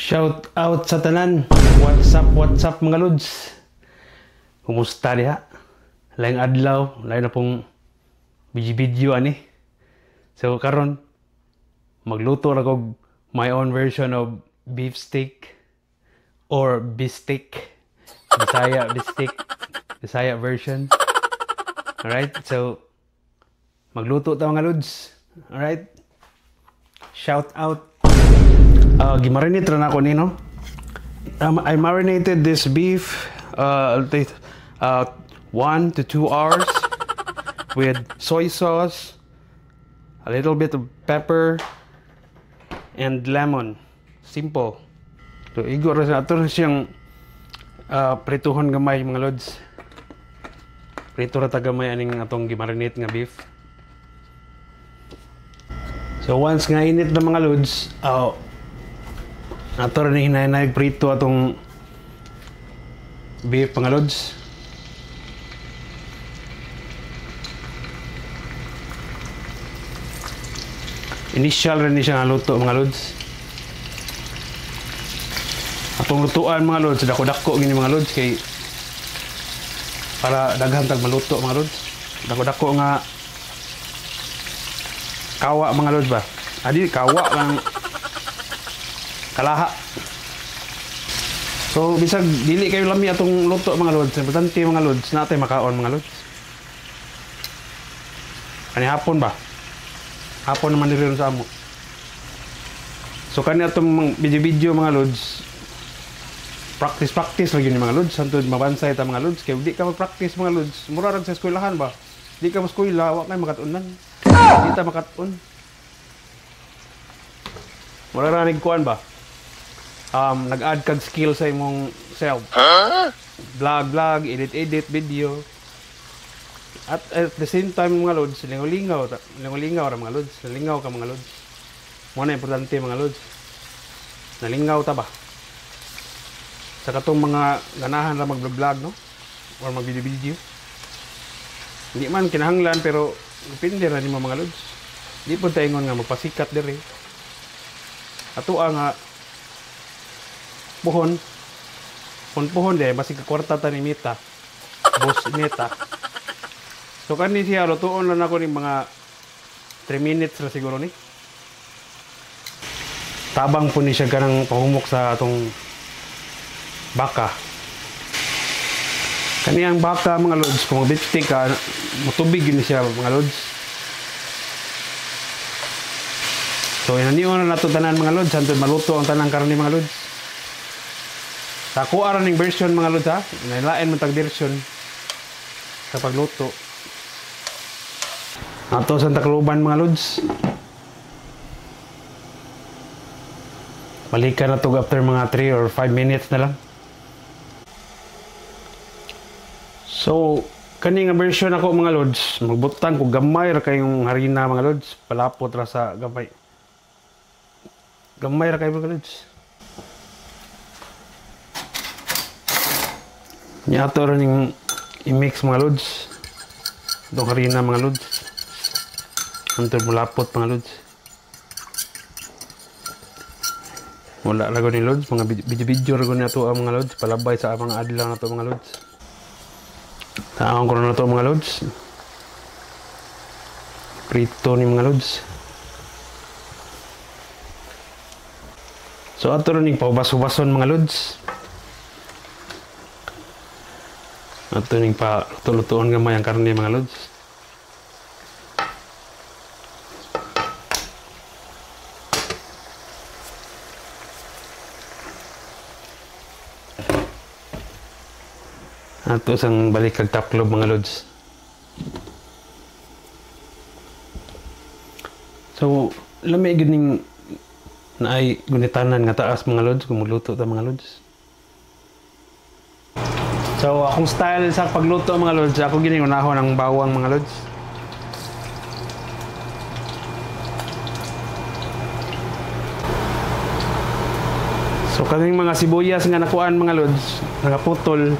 Shout out sa tanan. What's up mga lods? Kumusta diha? Laing adlaw, lain na pong video ani. So karon magluto ra kog my own version of beef steak or bistek. Bisaya version. Alright, so magluto ta mga lods. Alright. Shout out. Gimarinate ra na ako ni, no? I marinated this beef 1 to 2 hours with soy sauce, a little bit of pepper, and lemon. Simple. So igor ra sa ato siyang prituhon gamay mga lods. Prito ra ta gamay aning atong gimarinate nga beef. So once nga init na mga lods, ato rin hinay prito atong beef mga lods. Initial rin siya nga luto mga lods. Atong lutuan mga lods, dako-dako gini mga lods kay para daghan tag maluto mga lods. Dako-dako nga kawa mga lods ba? Adi kawa lang kalaha. So bisag dili kayo lami atong luto mga lods, importante mga lods natay makaon mga lods. Ani hapon ba? Hapon naman diri sa amo. So kani atong video mga lods, practice lagi ni mga lods, santud mabansay ta mga lods kay di ka mag-practice mga lods, mura ra sa eskwelahan ba? Di ka mas eskwela, wa kay makatunan. Di ta makatun. Mura ra nig kuan ba? Nag-add kag skill sa imong self. Vlog, edit video. At the same time mga lods, lingaw ra mga lods. Lingaw ka mga lods. Mo na importante mga lods. Nalingaw ta ba? Sa katong mga ganahan ra mag-vlog no? Or mag-video. Hindi man kinahanglan pero depende ra nimo mga lods. Di pud ta ingon nga magpasikat diri. Ato nga puhon deh basi ka kwarta ta ni Mita. Boss Mita. So kani siya lutuon lang ako ni mga 3 minutes ra siguro ni. Tabang po ni siya kanang pahumok sa atong baka. Kaniyang baka mga lods, kung mag-beefsteak ka, matubig yun siya mga lods. So inaniwan na nato tanan mga lods, hantod maluto ang tanang karne mga lods. Sa ako ara ning version mga lods ha, nailain mo tag version sa pagluto. Ato sa Tacloban mga lods. Balikan na to after mga 3 or 5 minutes na lang. So, kani nga version ako mga lods, magbutang ko gamay ra kayong harina mga lods, palapot ra sa gamay. Gamay ra kayo mga lods. Nya ato ra ning i-mix mga lods. Itong harina mga lods. Antod mulapot mga lods. Wala rago ni lods, mga video rago ni ato ang mga lods, palabay sa mga adlaw na to mga lods. Taon ko na to mga lods. Prito ni mga lods. So ato rin yung paubaso-bason mga lods. Ato rin pa lutuon gamay ang karne mga lods. Ato sang balik kag taplob mga lods. So lami gid ning naay gunitanan nga taas mga lods kung magluto ta mga lods. So akong style sa pagluto mga lods, ako gini unahon ang bawang mga lods. So kaming mga sibuyas nga nakuan mga lods, nakaputol.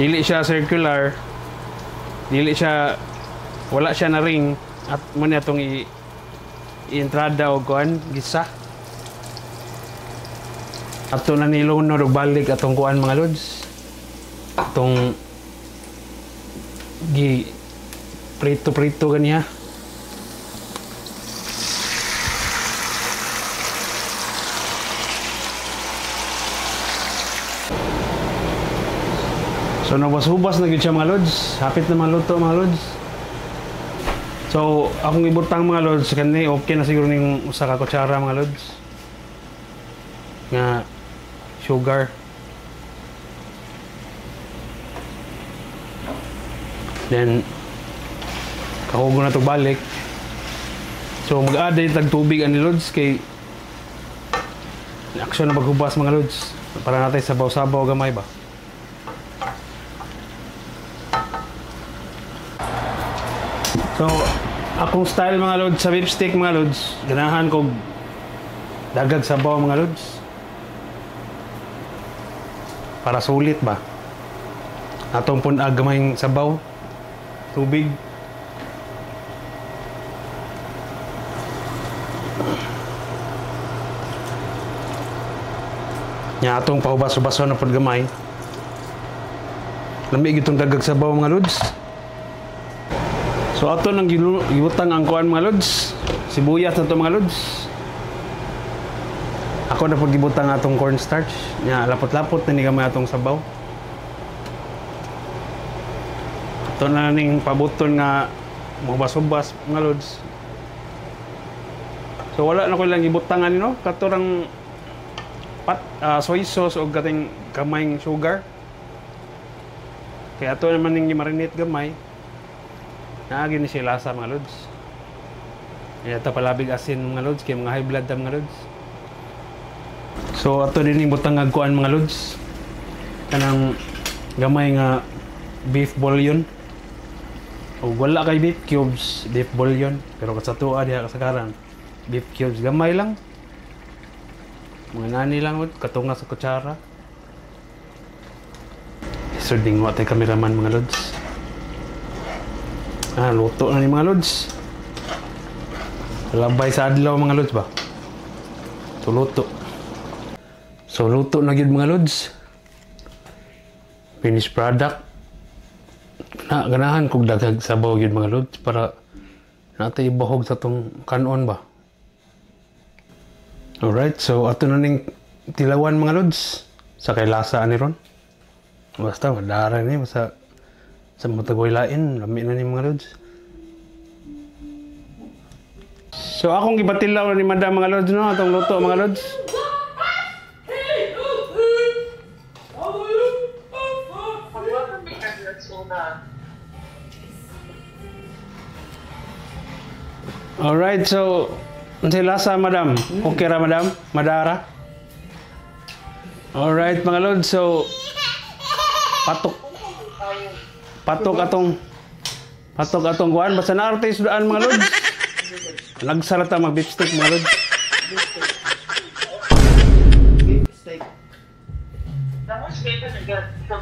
Dili siya circular, wala siya na ring, at muna itong i-entrada o kuan, gisa. Ato na nilunod og balik atong kuan mga lods. Atong gi prito ganiya. So nabas-hubas na gyud siya mga lods. Hapit na maluto mga lods. So akong ibutang mga lods kani okay na siguro ning usa ka kutsara mga lods. Nga sugar. Then kahugo na to balik. So mag-add din tag tubig ani lods kay action na maghubas mga lods para natin sabaw-sabaw gamay ba. So akong style mga lods sa beef steak mga lods, ganahan kog dagag sabaw mga lods. Para sulit ba. Atong pun agamay sabaw, tubig. Nya atong pahubas-hubason na pud gamay. Lami gitong dagag sabaw mga lods. So ato nang giutang ang kuan mga lods. Sibuyas na to mga lods. Ako na pud gibutang atong cornstarch. Nya lapot-lapot na ni gamay atong sabaw. Ato na ning pabuton nga mahubas-hubas mga lods. So wala na ko lang gibutang ani no, katurang soy sauce o gating gamayng sugar. Kaya ato naman ning marinate gamay. Naagi ni siya lasa mga lods. Kaya ito palabig asin mga lods, kaya mga high blood ta mga lods. So ato din yung butang agkuan mga lods. Kanang gamay nga beef bouillon. O wala kay beef cubes, beef bouillon. Pero kasatua diha kasagaran, beef cubes gamay lang. Mga nani lang katunga sa kutsara. So ding watay kameraman mga lods. Luto na ni mga lods. Labay sa adlaw mga lods ba? So luto. So luto na gyud mga lods. Finished product. Ganahan kog dagag sabaw gyud mga lods para natay ibahog sa tong kanon ba. Alright, so ato na ning tilawan mga lods. Sa kay lasa ani ron. Basta madara ni sa matagoy lain, lami na ni mga lods. So akong gibatilaw ni madam mga lods no, atong luto mga lods. Alright, so unsay lasa madam? Okay ra madam? Madara? Alright mga lods, so patok atong kuan basta na arte sudaan mga lods. Nagsalata mag beef steak mga lods. Beef steak. Tapos kaya na